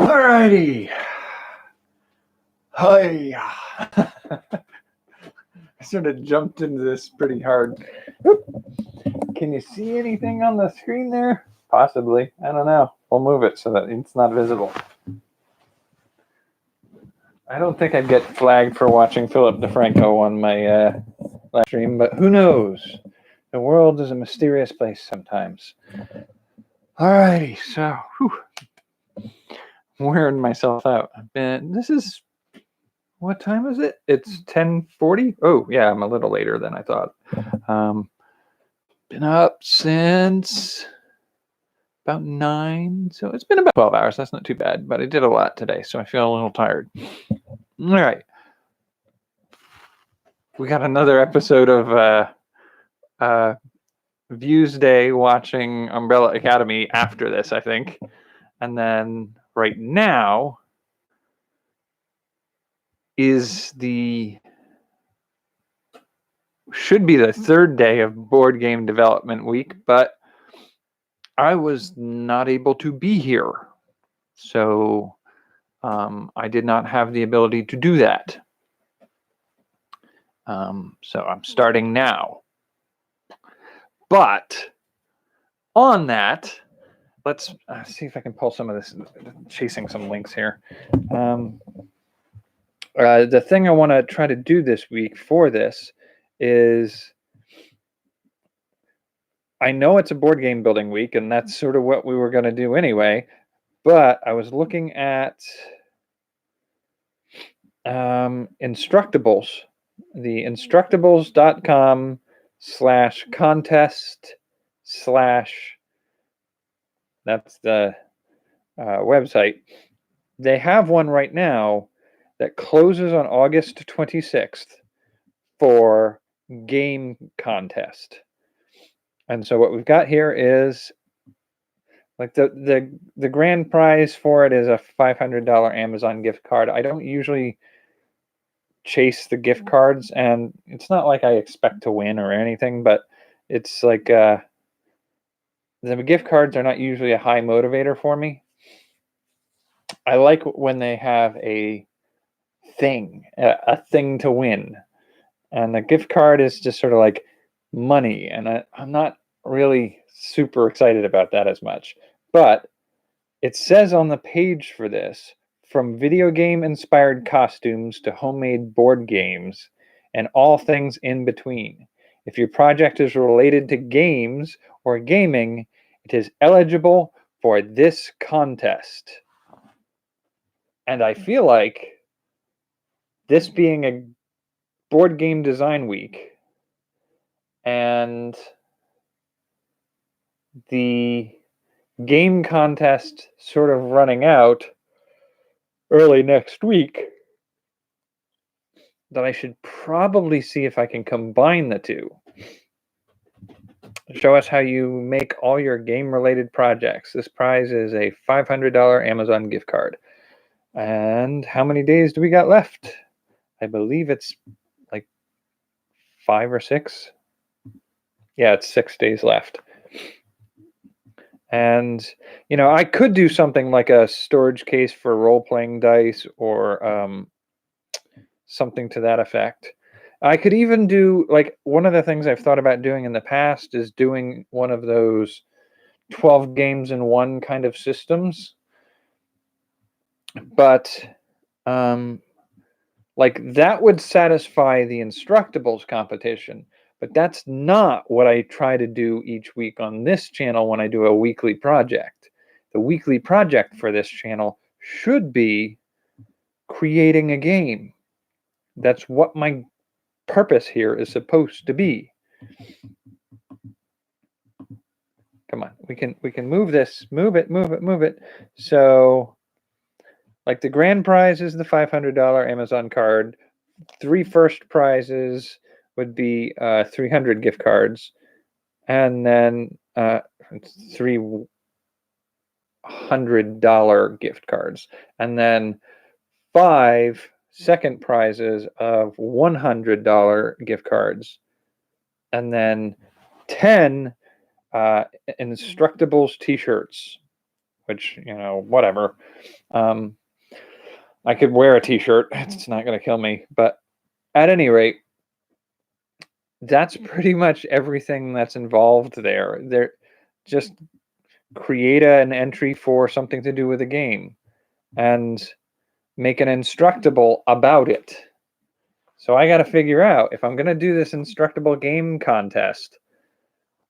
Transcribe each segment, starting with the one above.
Alrighty. Hi. I sort of jumped into this pretty hard. Oop. Can you see anything on the screen there? Possibly. I don't know. We'll move it so that it's not visible. I don't think I'd get flagged for watching Philip DeFranco on my live stream, but who knows? The world is a mysterious place sometimes. Alrighty, so I'm wearing myself out. This is, what time is it? It's 10:40. Oh yeah, I'm a little later than I thought. Been up since about 9, so it's been about 12 hours. That's not too bad, but I did a lot today, so I feel a little tired. All right, we got another episode of Views Day watching Umbrella Academy after this, I think, and then right now should be the third day of board game development week, but I was not able to be here. So I did not have the ability to do that. So I'm starting now. But on that, let's see if I can pull some of this, chasing some links here. The thing I want to try to do this week for this is, I know it's a board game building week, and that's sort of what we were going to do anyway, but I was looking at Instructables, the instructables.com/contest/ that's the website. They have one right now that closes on August 26th for game contest. And so what we've got here is, like, the grand prize for it is a $500 Amazon gift card. I don't usually chase the gift cards, and it's not like I expect to win or anything, but it's like the gift cards are not usually a high motivator for me. I like when they have a thing to win, and the gift card is just sort of like money, and I'm not really super excited about that as much. But it says on the page for this, from video game inspired costumes to homemade board games and all things in between. If your project is related to games or gaming, it is eligible for this contest. And I feel like, this being a board game design week and the game contest sort of running out early next week, that I should probably see if I can combine the two. Show us how you make all your game-related projects. This prize is a $500 Amazon gift card. And how many days do we got left? I believe it's like 5 or 6. Yeah, it's 6 days left. And, I could do something like a storage case for role-playing dice, or something to that effect. I could even do, like, one of the things I've thought about doing in the past is doing one of those 12 games in one kind of systems. But like, that would satisfy the Instructables competition. But that's not what I try to do each week on this channel when I do a weekly project. The weekly project for this channel should be creating a game. That's what my purpose here is supposed to be. Come on, we can move this, move it. So, like, the grand prize is the $500 Amazon card. 3 first prizes would be 300 gift cards, and then $300 gift cards, and then 5 second prizes of $100 gift cards, and then 10 Instructables t-shirts which, whatever. I could wear a t-shirt. It's not going to kill me. But at any rate, that's pretty much everything that's involved there. They're just create an entry for something to do with a game and make an instructable about it. So I got to figure out if I'm going to do this instructable game contest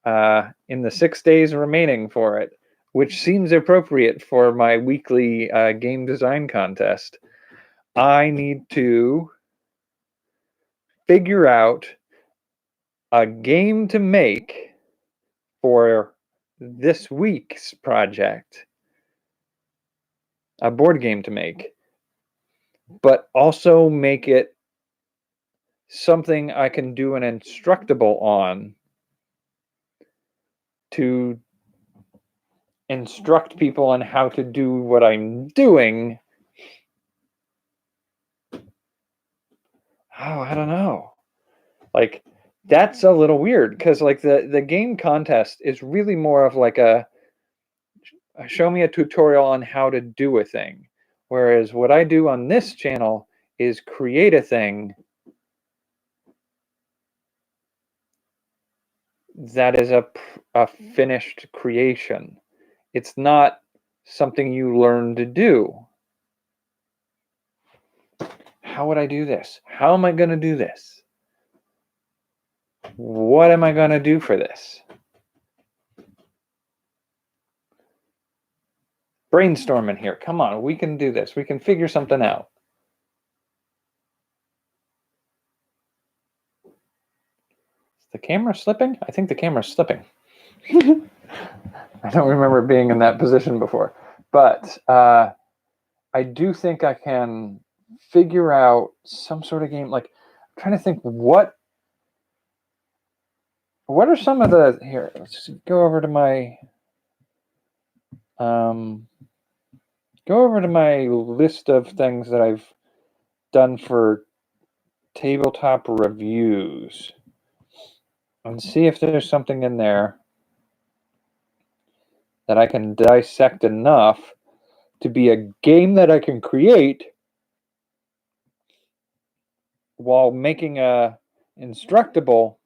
in the 6 days remaining for it, which seems appropriate for my weekly game design contest. I need to figure out a game to make for this week's project, a board game to make, but also make it something I can do an instructable on to instruct people on how to do what I'm doing. Oh, I don't know. Like, that's a little weird because like the game contest is really more of like a show me a tutorial on how to do a thing. Whereas what I do on this channel is create a thing that is a finished creation. It's not something you learn to do. How would I do this? How am I going to do this? What am I going to do for this? Brainstorming here. Come on, we can do this. We can figure something out. Is the camera slipping? I think the camera's slipping. I don't remember being in that position before. But I do think I can figure out some sort of game. Like, I'm trying to think what are some of the, here, let's go over to my list of things that I've done for tabletop reviews and see if there's something in there that I can dissect enough to be a game that I can create while making a instructable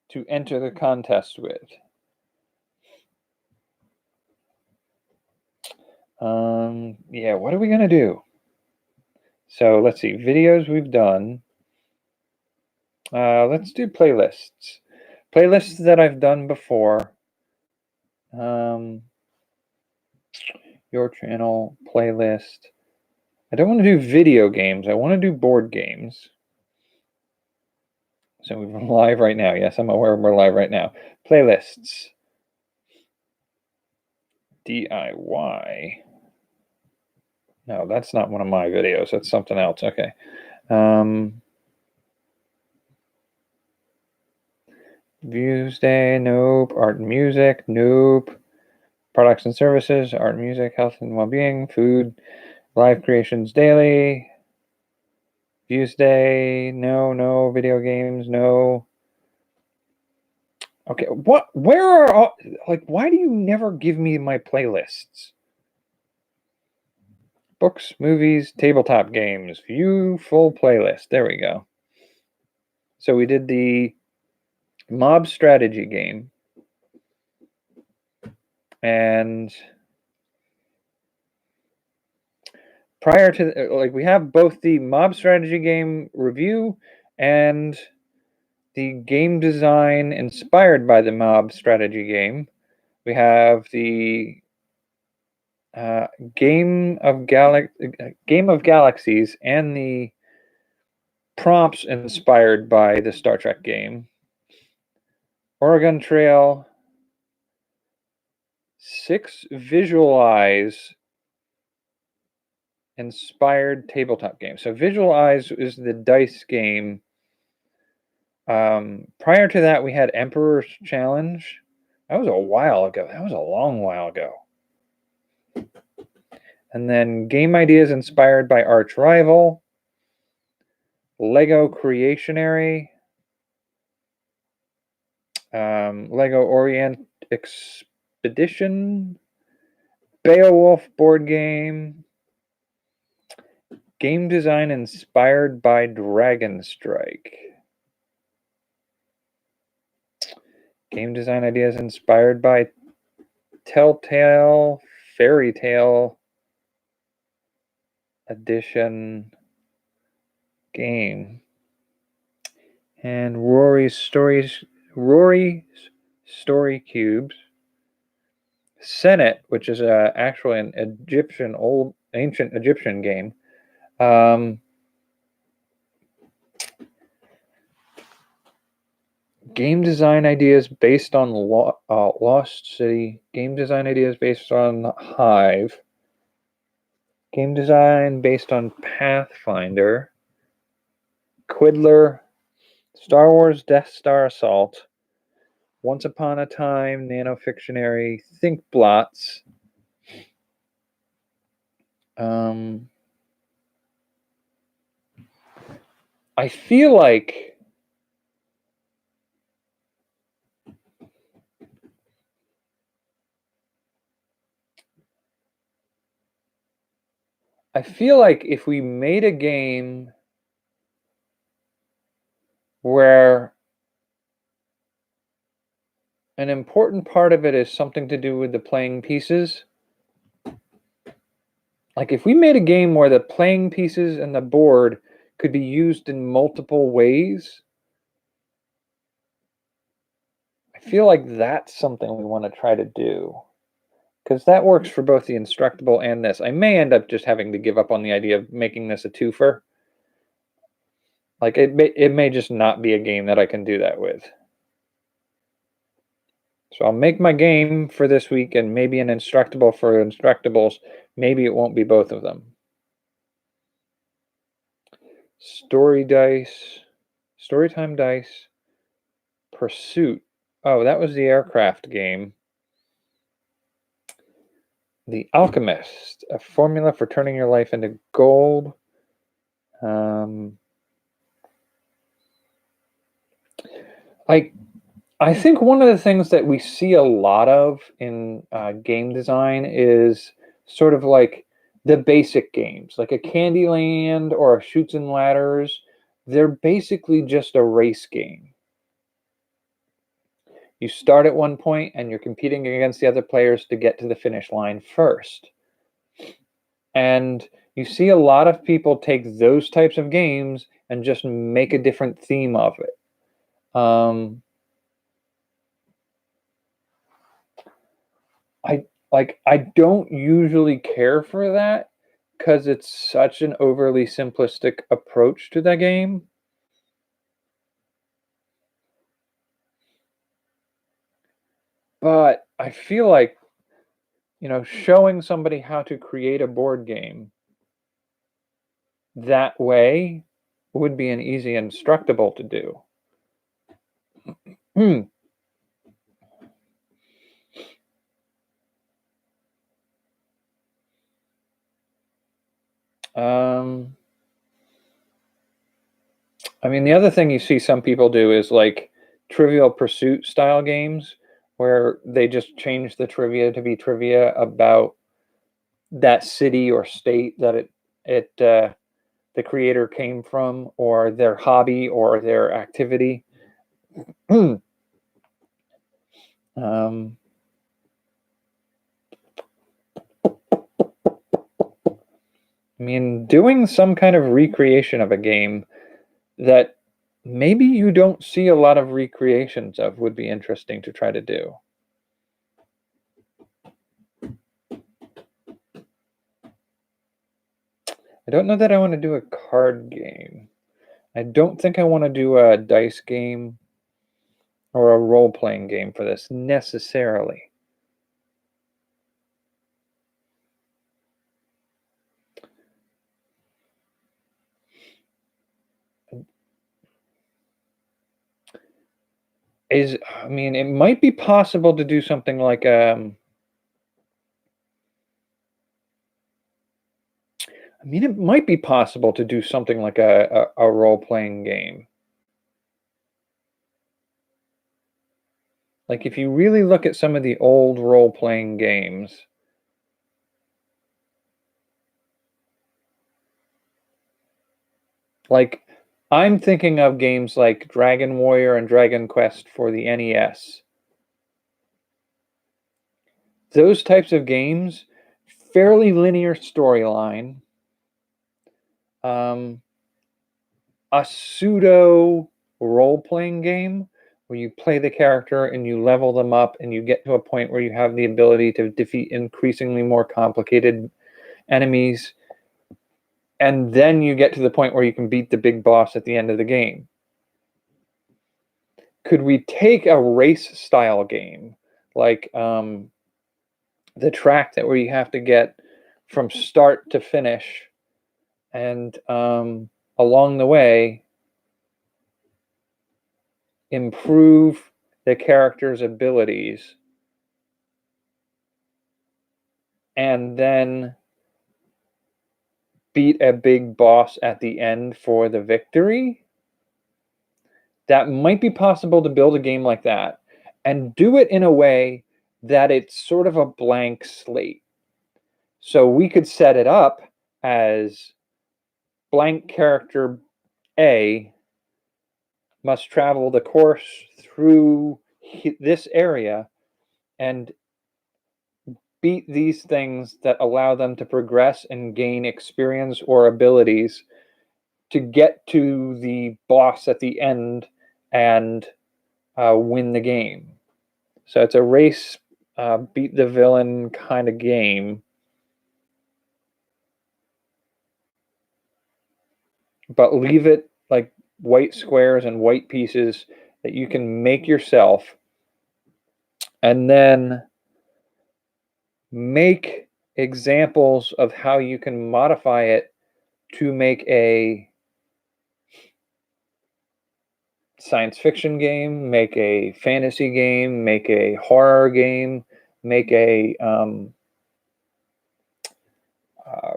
to enter the contest with. Yeah, what are we gonna do? So let's see, videos we've done. Let's do playlists. Playlists that I've done before. Your channel playlist. I don't want to do video games. I want to do board games. So we're live right now. Yes, I'm aware we're live right now. Playlists. DIY. No, that's not one of my videos. That's something else. Okay. Views Day, nope. Art and music, nope. Products and services, art and music, health and well-being, food, live creations daily. Views Day, no. Video games, no. Okay, where are all, like, why do you never give me my playlists? Books, movies, tabletop games, view full playlist. There we go. So we did the mob strategy game. And prior to, like, we have both the mob strategy game review and the game design inspired by the mob strategy game. We have the Game of Galaxies and the prompts inspired by the Star Trek game. Oregon Trail, 6 Visualize inspired tabletop game. So Visualize is the dice game. Prior to that, we had Emperor's Challenge. That was a while ago. That was a long while ago. And then Game Ideas inspired by Arch Rival. Lego Creationary. Lego Orient Expedition, Beowulf board game, game design inspired by Dragon Strike. Game design ideas inspired by Telltale Fairy Tale Edition game. And Rory's Story Cubes. Senate, which is actually an ancient Egyptian game. Game design ideas based on Lost City. Game design ideas based on Hive. Game design based on Pathfinder. Quiddler. Star Wars Death Star Assault. Once Upon a Time, Nanofictionary, Think Blots. I feel like if we made a game where an important part of it is something to do with the playing pieces, like if we made a game where the playing pieces and the board could be used in multiple ways, I feel like that's something we want to try to do, because that works for both the Instructable and this. I may end up just having to give up on the idea of making this a twofer. Like it may just not be a game that I can do that with. So I'll make my game for this week and maybe an Instructable for Instructables. Maybe it won't be both of them. Storytime Dice, Pursuit. Oh, that was the aircraft game. The Alchemist, a formula for turning your life into gold. I think one of the things that we see a lot of in game design is sort of like the basic games, like a Candyland or a Chutes and Ladders. They're basically just a race game. You start at one point and you're competing against the other players to get to the finish line first. And you see a lot of people take those types of games and just make a different theme of it. I don't usually care for that because it's such an overly simplistic approach to the game. But I feel like, showing somebody how to create a board game that way would be an easy Instructable to do. I mean, the other thing you see some people do is like Trivial Pursuit style games where they just change the trivia to be trivia about that city or state that the creator came from, or their hobby or their activity. I mean, doing some kind of recreation of a game that maybe you don't see a lot of recreations of would be interesting to try to do. I don't know that I want to do a card game. I don't think I want to do a dice game or a role-playing game for this necessarily. I mean, it might be possible to do something like it might be possible to do something like a role-playing game. Like, if you really look at some of the old role-playing games, like, I'm thinking of games like Dragon Warrior and Dragon Quest for the NES. Those types of games, fairly linear storyline, a pseudo role-playing game where you play the character and you level them up and you get to a point where you have the ability to defeat increasingly more complicated enemies, and then you get to the point where you can beat the big boss at the end of the game. Could we take a race style game like the track that where you have to get from start to finish, and along the way improve the character's abilities, and then beat a big boss at the end for the victory? That might be possible to build a game like that and do it in a way that it's sort of a blank slate. So we could set it up as blank character A must travel the course through this area and beat these things that allow them to progress and gain experience or abilities to get to the boss at the end and win the game. So it's a race, beat the villain kind of game, but leave it like white squares and white pieces that you can make yourself, and then make examples of how you can modify it to make a science fiction game, make a fantasy game, make a horror game, make a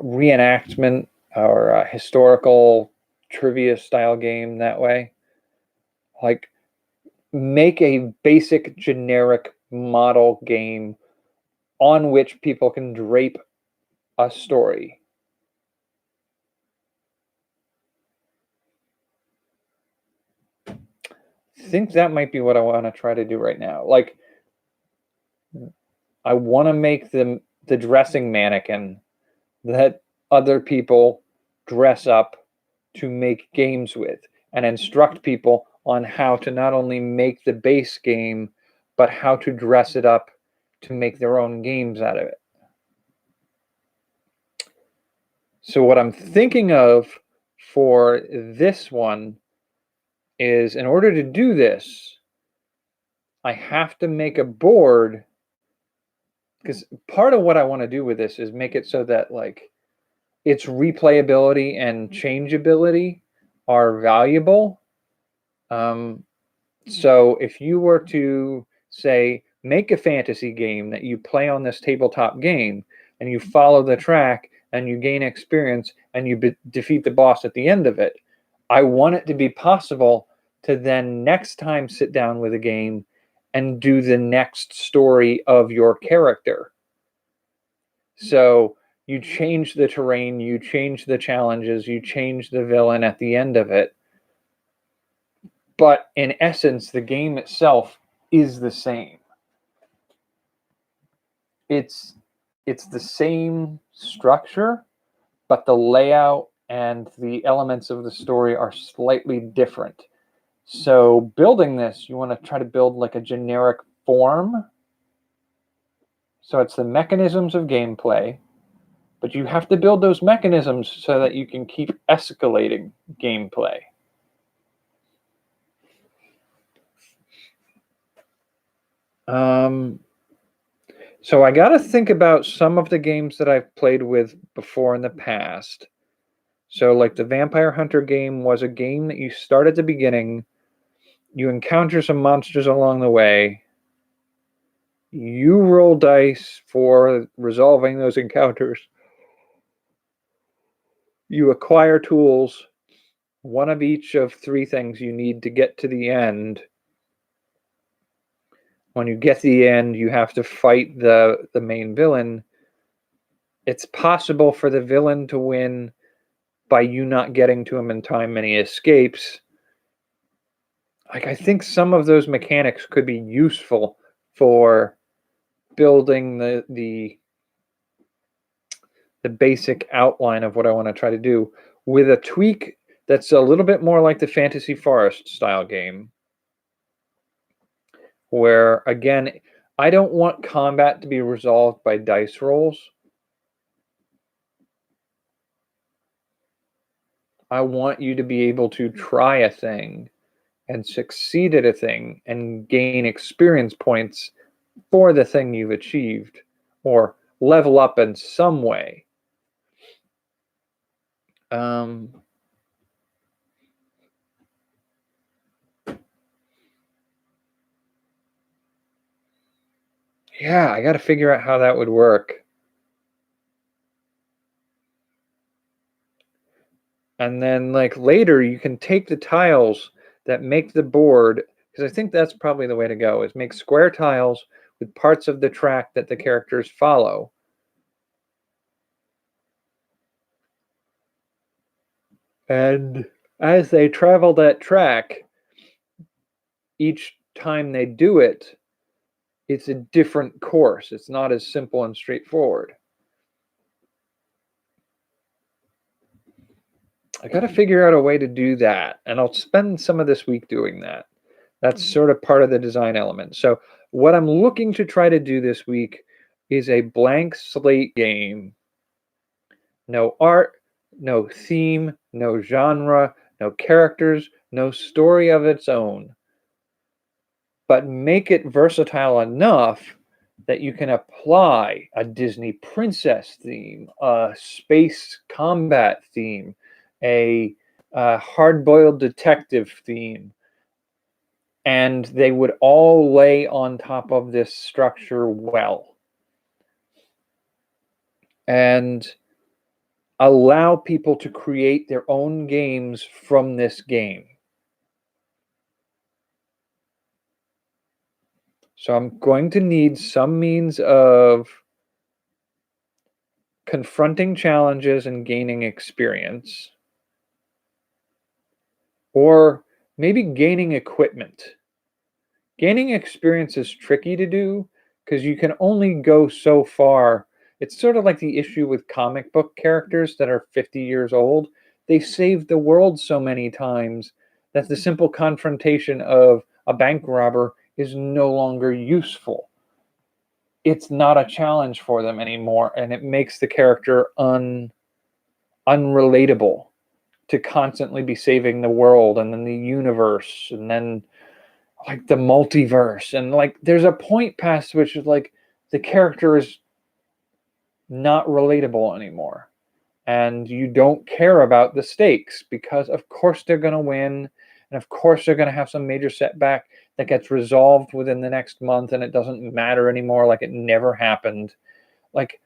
reenactment or a historical trivia style game that way. Like, make a basic generic model game on which people can drape a story. I think that might be what I want to try to do right now. Like, I want to make the dressing mannequin that other people dress up to make games with, and instruct people on how to not only make the base game, but how to dress it up to make their own games out of it. So what I'm thinking of for this one is, in order to do this, I have to make a board, because part of what I want to do with this is make it so that like its replayability and changeability are valuable. So if you were to say, make a fantasy game that you play on this tabletop game, and you follow the track and you gain experience and you defeat the boss at the end of it, I want it to be possible to then next time sit down with a game and do the next story of your character. So you change the terrain, you change the challenges, you change the villain at the end of it. But in essence, the game itself is the same. It's the same structure, but the layout and the elements of the story are slightly different. So building this, you want to try to build like a generic form. So it's the mechanisms of gameplay, but you have to build those mechanisms so that you can keep escalating gameplay. So I got to think about some of the games that I've played with before in the past. So like the Vampire Hunter game was a game that you start at the beginning, you encounter some monsters along the way, you roll dice for resolving those encounters, you acquire tools, one of each of three things you need to get to the end. when you get to the end, you have to fight the main villain. It's possible for the villain to win by you not getting to him in time and he escapes. Like, I think some of those mechanics could be useful for building the basic outline of what I want to try to do, with a tweak that's a little bit more like the Fantasy Forest style game, where, again, I don't want combat to be resolved by dice rolls. I want you to be able to try a thing and succeed at a thing and gain experience points for the thing you've achieved, or level up in some way. Yeah, I got to figure out how that would work. And then, like, later you can take the tiles that make the board, because I think that's probably the way to go, is make square tiles with parts of the track that the characters follow. And as they travel that track, each time they do it, it's a different course. It's not as simple and straightforward. I got to figure out a way to do that, and I'll spend some of this week doing that. That's sort of part of the design element. So what I'm looking to try to do this week is a blank slate game. No art, no theme, no genre, no characters, no story of its own. But make it versatile enough that you can apply a Disney princess theme, a space combat theme, a hard-boiled detective theme, and they would all lay on top of this structure well, and allow people to create their own games from this game. So I'm going to need some means of confronting challenges and gaining experience, or maybe gaining equipment. Gaining experience is tricky to do because you can only go so far. It's sort of like the issue with comic book characters that are 50 years old. They saved the world so many times that the simple confrontation of a bank robber is no longer useful. It's not a challenge for them anymore, and it makes the character unrelatable to constantly be saving the world and then the universe and then, like, the multiverse, and, like, there's a point past which is like the character is not relatable anymore, and you don't care about the stakes because of course they're going to win, and of course they're going to have some major setback that gets resolved within the next month, and it doesn't matter anymore, like it never happened. Like,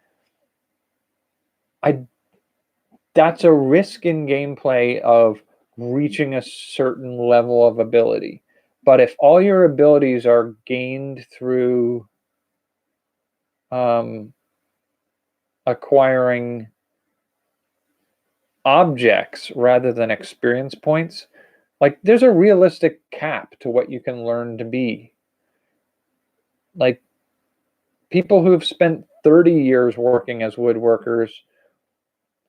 that's a risk in gameplay of reaching a certain level of ability. But if all your abilities are gained through acquiring objects rather than experience points, like, there's a realistic cap to what you can learn to be. Like, people who have spent 30 years working as woodworkers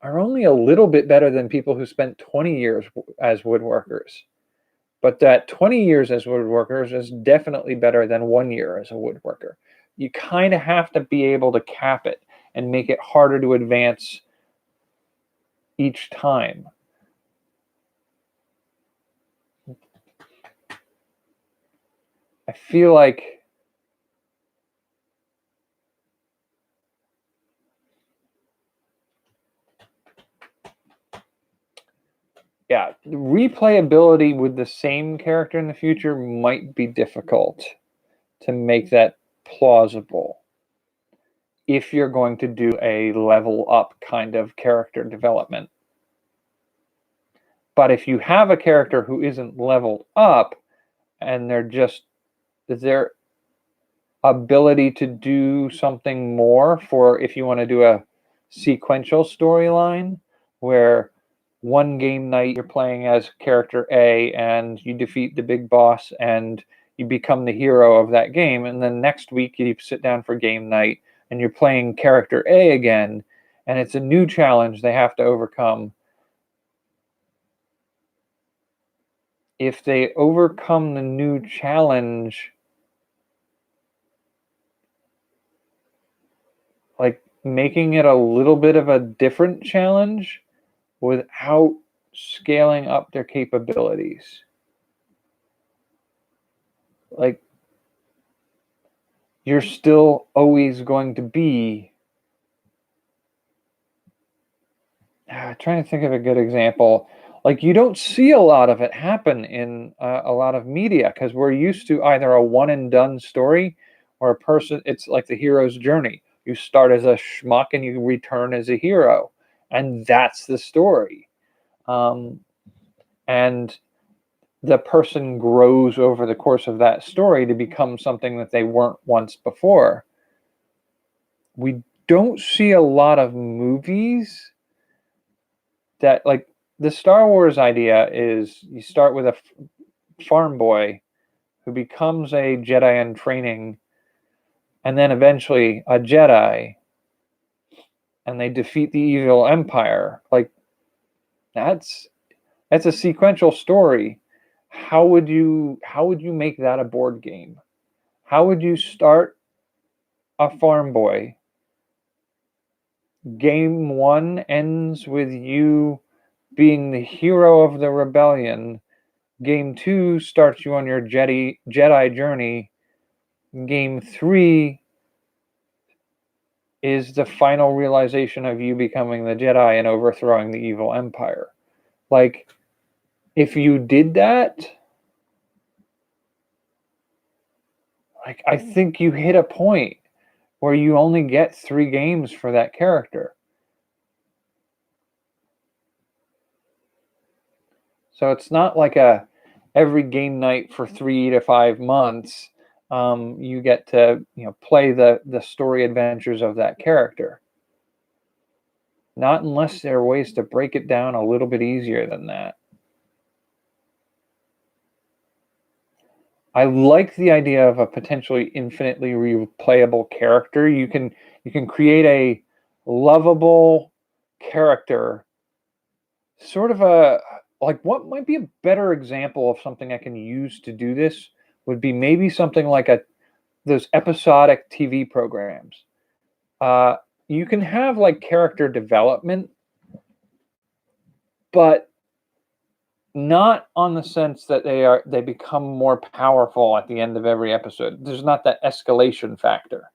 are only a little bit better than people who spent 20 years as woodworkers. But that 20 years as woodworkers is definitely better than 1 year as a woodworker. You kind of have to be able to cap it and make it harder to advance each time. I feel like replayability with the same character in the future might be difficult to make that plausible if you're going to do a level up kind of character development. But if you have a character who isn't leveled up and they're ability to do something more for if you want to do a sequential storyline where one game night you're playing as character A and you defeat the big boss and you become the hero of that game, and then next week you sit down for game night and you're playing character A again, and it's a new challenge they have to overcome. If they overcome the new challenge, like making it a little bit of a different challenge without scaling up their capabilities. Like, you're still always going to be trying to think of a good example. Like, you don't see a lot of it happen in a lot of media because we're used to either a one and done story or a person. It's like the hero's journey. You start as a schmuck and you return as a hero, and that's the story. And the person grows over the course of that story to become something that they weren't once before. We don't see a lot of movies that, like, the Star Wars idea is you start with a farm boy who becomes a Jedi in training and then eventually a Jedi, and they defeat the evil empire. Like, that's a sequential story. How would you make that a board game? How would you start a farm boy? Game one ends with you being the hero of the rebellion. Game two starts you on your Jedi journey. Game three is the final realization of you becoming the Jedi and overthrowing the evil empire. Like, if you did that, like, I think you hit a point where you only get 3 games for that character. So it's not like every game night for 3 to 5 months you get to play the story adventures of that character. Not unless there are ways to break it down a little bit easier than that. I like the idea of a potentially infinitely replayable character. You can create a lovable character, sort of like, what might be a better example of something I can use to do this would be maybe something like those episodic TV programs. You can have like character development, but not on the sense that they become more powerful at the end of every episode. There's not that escalation factor.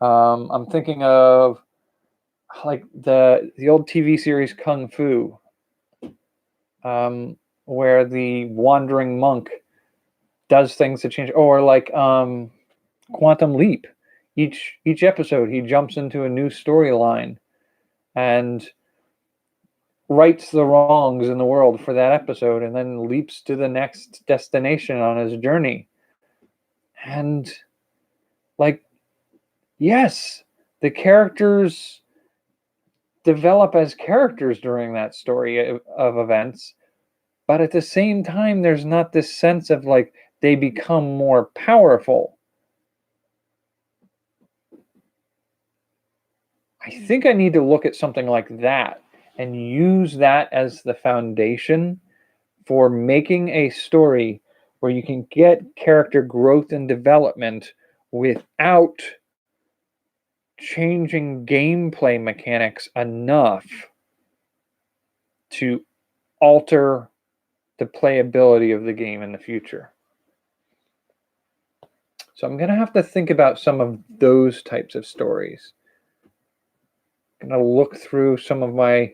I'm thinking of like the old TV series Kung Fu, where the wandering monk does things to change, or like Quantum Leap. Each episode, he jumps into a new storyline and rights the wrongs in the world for that episode, and then leaps to the next destination on his journey. And like, yes, the characters develop as characters during that story of events, but at the same time, there's not this sense of like they become more powerful. I think I need to look at something like that and use that as the foundation for making a story where you can get character growth and development without changing gameplay mechanics enough to alter the playability of the game in the future. So I'm going to have to think about some of those types of stories. I'm going to look through some of my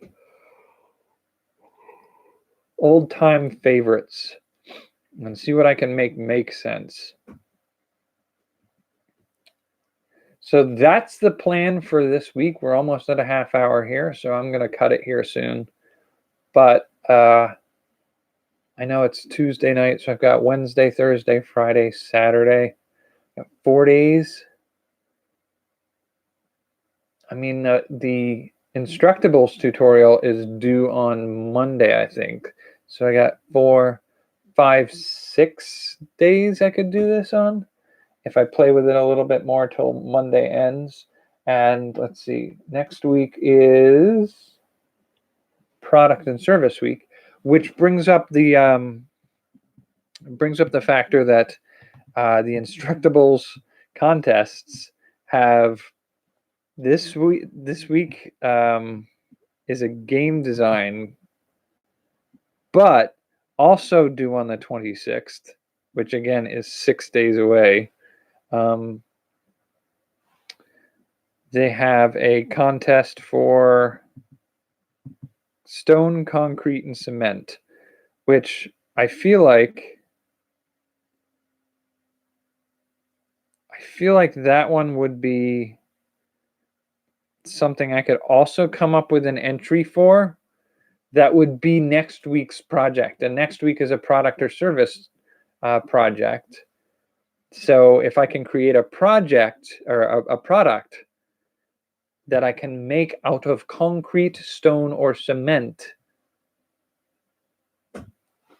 old-time favorites and see what I can make sense. So that's the plan for this week. We're almost at a half hour here, so I'm going to cut it here soon. But I know it's Tuesday night, so I've got Wednesday, Thursday, Friday, Saturday. 4 days. I mean, the Instructables tutorial is due on Monday, I think. So I got 4, 5, 6 days I could do this on if I play with it a little bit more till Monday ends. And let's see, next week is product and service week, which brings up the factor that the Instructables contests have this week. This week is a game design, but also due on the 26th, which again is 6 days away. They have a contest for stone, concrete, and cement, which I feel like that one would be something I could also come up with an entry for. That would be next week's project, and next week is a product or service project. So if I can create a project or a product that I can make out of concrete, stone, or cement,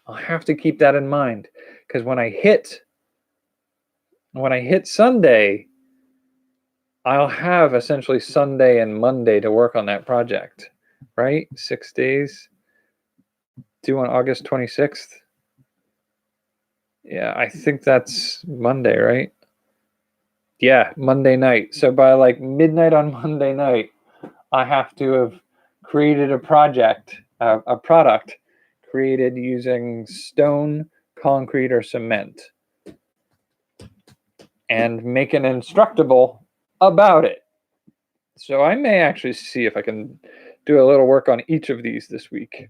I'll have to keep that in mind, because when I hit Sunday, I'll have essentially Sunday and Monday to work on that project, right? 6 days, due on August 26th. Yeah, I think that's Monday, right? Yeah, Monday night. So by like midnight on Monday night, I have to have created a product created using stone, concrete, or cement, and make an Instructable about it. So I may actually see if I can do a little work on each of these this week.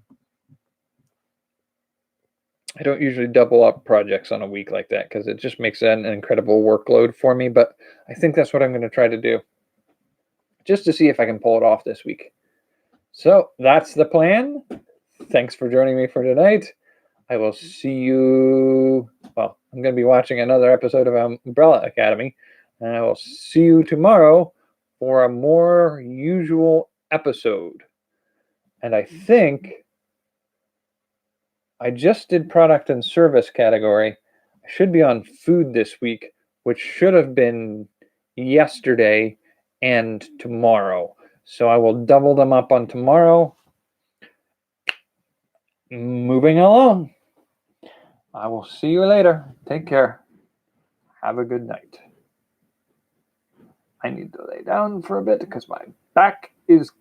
I don't usually double up projects on a week like that because it just makes an incredible workload for me, but I think that's what I'm going to try to do, just to see if I can pull it off this week. So that's the plan. Thanks for joining me for tonight. I will see you. Well, I'm going to be watching another episode of Umbrella Academy, and I will see you tomorrow for a more usual episode. And I think I just did product and service category. I should be on food this week, which should have been yesterday and tomorrow. So I will double them up on tomorrow. Moving along. I will see you later. Take care. Have a good night. I need to lay down for a bit because my back is